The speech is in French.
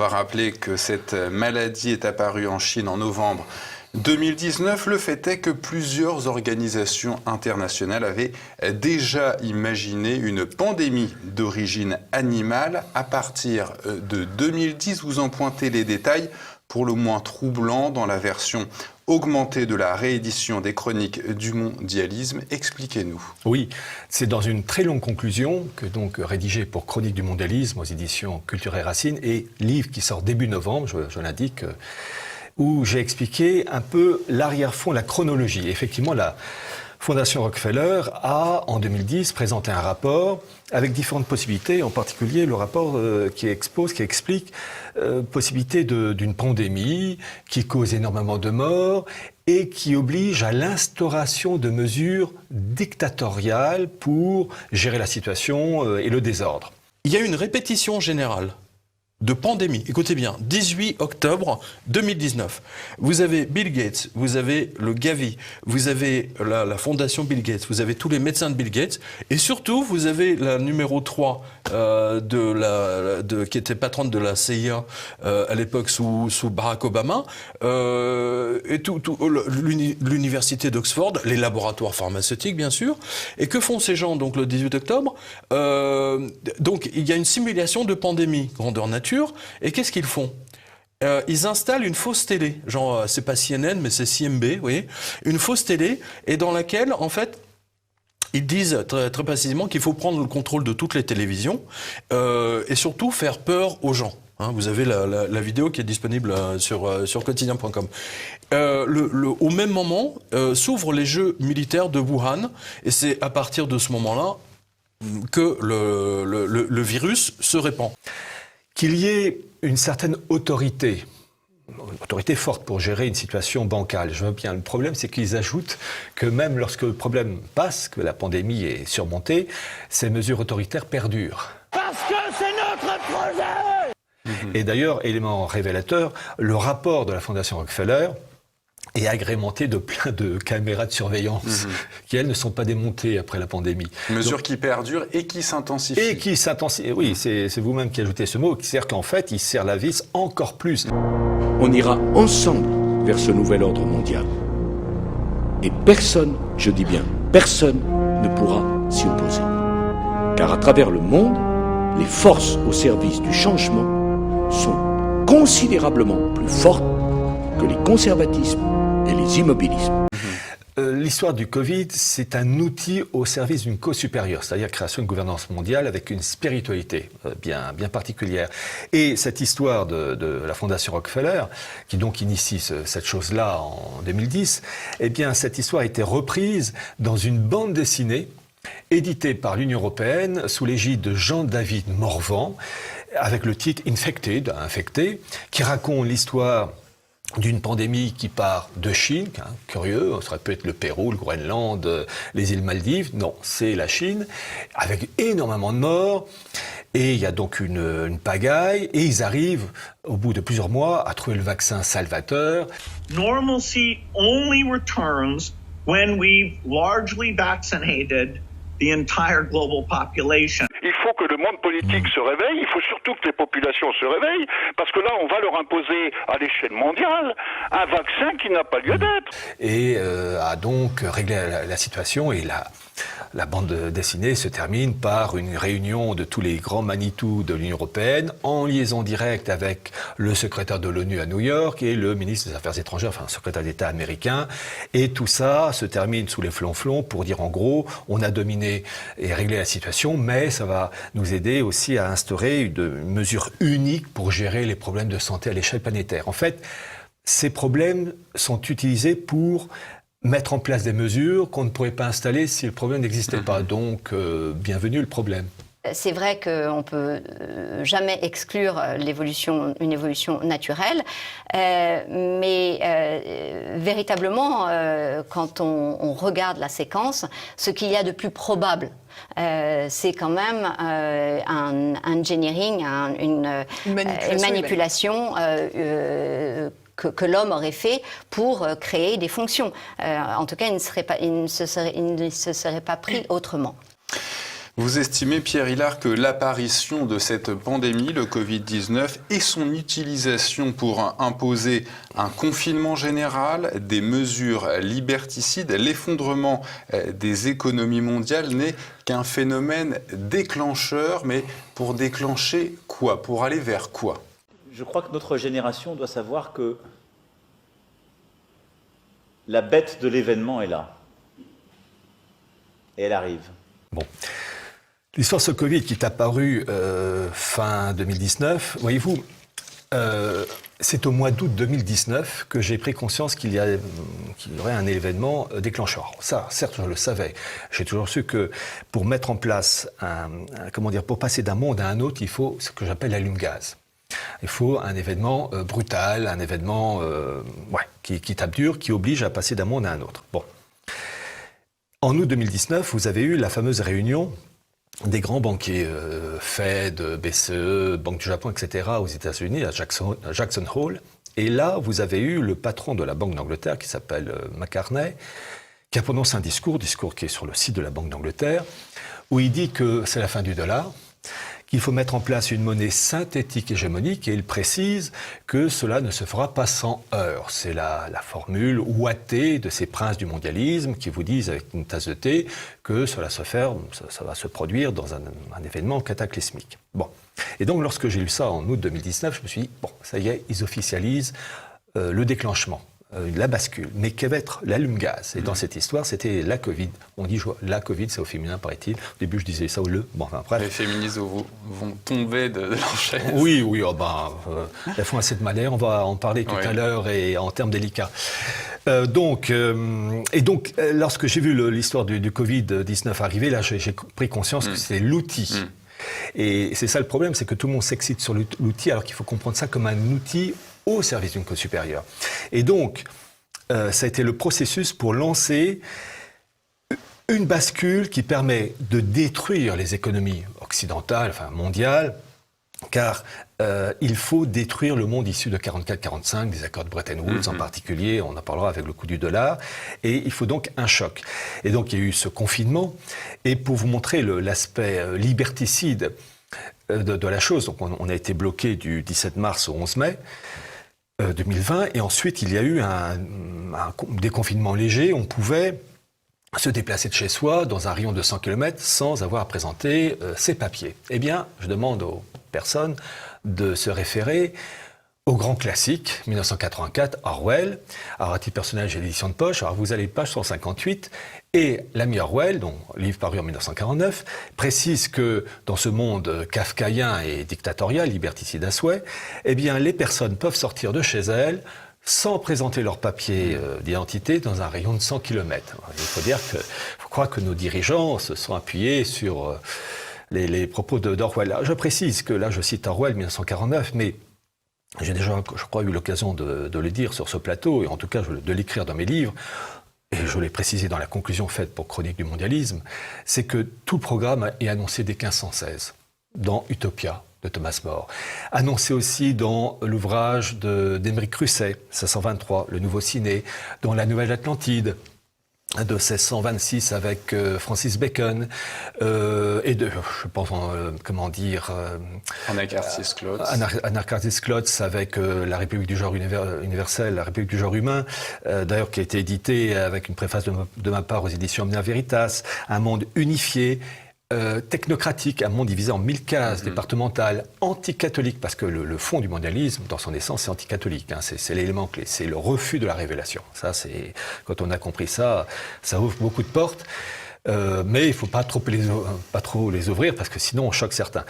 va rappeler que cette maladie est apparue en Chine en novembre 2019. Le fait est que plusieurs organisations internationales avaient déjà imaginé une pandémie d'origine animale à partir de 2010. Vous en pointez les détails pour le moins troublants dans la version augmentée de la réédition des Chroniques du mondialisme. Expliquez-nous. Oui, c'est dans une très longue conclusion que donc rédigée pour Chroniques du mondialisme aux éditions Culture et Racines et livre qui sort début novembre, je l'indique, où j'ai expliqué un peu l'arrière-fond, la chronologie. Effectivement, la Fondation Rockefeller a, en 2010, présenté un rapport avec différentes possibilités, en particulier le rapport qui explique possibilité d'une pandémie qui cause énormément de morts et qui oblige à l'instauration de mesures dictatoriales pour gérer la situation et le désordre. Il y a une répétition générale de pandémie. Écoutez bien, 18 octobre 2019. Vous avez Bill Gates, vous avez le Gavi, vous avez la fondation Bill Gates, vous avez tous les médecins de Bill Gates, et surtout, vous avez la numéro 3 qui était patronne de la CIA à l'époque sous Barack Obama, et l'université d'Oxford, les laboratoires pharmaceutiques, bien sûr. Et que font ces gens, donc, le 18 octobre donc, il y a une simulation de pandémie, grandeur nature. Et qu'est-ce qu'ils font ? Ils installent une fausse télé, genre c'est pas CNN mais c'est CMB, vous voyez, une fausse télé, et dans laquelle en fait ils disent très, très précisément qu'il faut prendre le contrôle de toutes les télévisions et surtout faire peur aux gens. Hein, vous avez la vidéo qui est disponible sur quotidien.com. Au même moment s'ouvrent les Jeux militaires de Wuhan, et c'est à partir de ce moment-là que le virus se répand. Qu'il y ait une certaine autorité forte pour gérer une situation bancale. Je veux bien. Le problème, c'est qu'ils ajoutent que même lorsque le problème passe, que la pandémie est surmontée, ces mesures autoritaires perdurent. Parce que c'est notre projet ! Et d'ailleurs, élément révélateur, le rapport de la Fondation Rockefeller est agrémenté de plein de caméras de surveillance qui, elles, ne sont pas démontées après la pandémie. Mesures qui perdurent et qui s'intensifient. Et qui s'intensifient. Oui, c'est vous-même qui ajoutez ce mot, qui sert qu'en fait, il serre la vis encore plus. On ira ensemble vers ce nouvel ordre mondial. Et personne, je dis bien personne, ne pourra s'y opposer. Car à travers le monde, les forces au service du changement sont considérablement plus fortes que les conservatismes et les immobilismes. L'histoire du Covid, c'est un outil au service d'une cause supérieure, c'est-à-dire création d'une gouvernance mondiale avec une spiritualité bien particulière. Et cette histoire de la Fondation Rockefeller, qui donc initie cette chose-là en 2010, eh bien cette histoire a été reprise dans une bande dessinée éditée par l'Union européenne sous l'égide de Jean-David Morvan, avec le titre Infected, infecté, qui raconte l'histoire d'une pandémie qui part de Chine, curieux, ça aurait pu être le Pérou, le Groenland, les îles Maldives. Non, c'est la Chine, avec énormément de morts. Et il y a donc une pagaille, et ils arrivent, au bout de plusieurs mois, à trouver le vaccin salvateur. Normalcy only returns when we've largely vaccinated the entire global population. Il faut que le monde politique se réveille, il faut surtout que les populations se réveillent, parce que là, on va leur imposer à l'échelle mondiale un vaccin qui n'a pas lieu d'être. Et a donc réglé la situation, et la bande dessinée se termine par une réunion de tous les grands Manitou de l'Union européenne, en liaison directe avec le secrétaire de l'ONU à New York et le ministre des Affaires étrangères, enfin le secrétaire d'État américain. Et tout ça se termine sous les flonflons pour dire en gros, on a dominé et réglé la situation, mais ça va nous aider aussi à instaurer une mesure unique pour gérer les problèmes de santé à l'échelle planétaire. En fait, ces problèmes sont utilisés pour mettre en place des mesures qu'on ne pourrait pas installer si le problème n'existait pas. Donc, bienvenue le problème. C'est vrai qu'on ne peut jamais exclure une évolution naturelle, mais véritablement, quand on regarde la séquence, ce qu'il y a de plus probable, c'est quand même un engineering, une manipulation que l'homme aurait fait pour créer des fonctions. En tout cas, il ne se serait pas pris autrement. Vous estimez, Pierre Hilard, que l'apparition de cette pandémie, le Covid-19, et son utilisation pour imposer un confinement général, des mesures liberticides, l'effondrement des économies mondiales n'est qu'un phénomène déclencheur, mais pour déclencher quoi? Pour aller vers quoi? Je crois que notre génération doit savoir que la bête de l'événement est là. Et elle arrive. Bon. L'histoire de ce Covid qui est apparu fin 2019, voyez-vous, c'est au mois d'août 2019 que j'ai pris conscience qu'il y aurait un événement déclencheur. Ça, certes, je le savais. J'ai toujours su que pour mettre en place pour passer d'un monde à un autre, il faut ce que j'appelle l'allume-gaz. Il faut un événement brutal, un événement qui tape dur, qui oblige à passer d'un monde à un autre. Bon. En août 2019, vous avez eu la fameuse réunion des grands banquiers, Fed, BCE, Banque du Japon, etc., aux États-Unis, à Jackson Hole. Et là, vous avez eu le patron de la Banque d'Angleterre, qui s'appelle McCartney, qui a prononcé un discours qui est sur le site de la Banque d'Angleterre, où il dit que c'est la fin du dollar, qu'il faut mettre en place une monnaie synthétique hégémonique, et il précise que cela ne se fera pas sans heurts. C'est la formule ouatée de ces princes du mondialisme qui vous disent avec une tasse de thé que ça va se produire dans un événement cataclysmique. Bon. Et donc, lorsque j'ai lu ça en août 2019, je me suis dit, bon, ça y est, ils officialisent le déclenchement. La bascule. Mais qu'est va être l'allume-gaz? Et dans cette histoire, c'était la Covid. On dit la Covid, c'est au féminin, paraît-il. Au début, je disais ça ou le. Bon, enfin, bref. Les féministes vont tomber de leur chaise. Oui, elles font assez de malheur. On va en parler tout à l'heure et en termes délicats. Donc, lorsque j'ai vu l'histoire du Covid-19 arriver, là, j'ai pris conscience que c'était l'outil. Et c'est ça le problème, c'est que tout le monde s'excite sur l'outil, alors qu'il faut comprendre ça comme un outil au service d'une cause supérieure. Et donc, ça a été le processus pour lancer une bascule qui permet de détruire les économies occidentales, enfin mondiales, car il faut détruire le monde issu de 44-45, des accords de Bretton Woods en particulier, on en parlera avec le coût du dollar, et il faut donc un choc. Et donc il y a eu ce confinement, et pour vous montrer l'aspect liberticide de la chose, donc on a été bloqué du 17 mars au 11 mai, 2020, et ensuite il y a eu un déconfinement léger. On pouvait se déplacer de chez soi dans un rayon de 100 km sans avoir à présenter ses papiers. Eh bien, je demande aux personnes de se référer au grand classique, 1984, Orwell. Alors, à titre personnel, j'ai l'édition de poche. Alors, vous allez page 158, et l'ami Orwell, dont livre paru en 1949, précise que dans ce monde kafkaïen et dictatorial, liberticide à souhait, eh bien, les personnes peuvent sortir de chez elles sans présenter leur papier d'identité dans un rayon de 100 km. Il faut croire que nos dirigeants se sont appuyés sur les propos d'Orwell. Je précise que là, je cite Orwell, 1949, mais j'ai déjà, je crois, eu l'occasion de le dire sur ce plateau, et en tout cas de l'écrire dans mes livres, et je l'ai précisé dans la conclusion faite pour Chronique du mondialisme, c'est que tout le programme est annoncé dès 1516, dans Utopia de Thomas More. Annoncé aussi dans l'ouvrage d'Émeric Crusset, 1623, Le Nouveau Ciné, dans La Nouvelle Atlantide, de 1626 avec Francis Bacon, je pense, Anacharsis Clots. Anacharsis Clots avec la République du genre universel, la République du genre humain, d'ailleurs qui a été édité avec une préface de ma part aux éditions Omnia Veritas, un monde unifié, technocratique, un monde divisé en 1000 cases départementales, anticatholique, parce que le fond du mondialisme, dans son essence, c'est anticatholique. C'est l'élément clé, c'est le refus de la révélation. Ça, quand on a compris ça, ça ouvre beaucoup de portes. Mais il ne faut pas trop les ouvrir, parce que sinon on choque certains.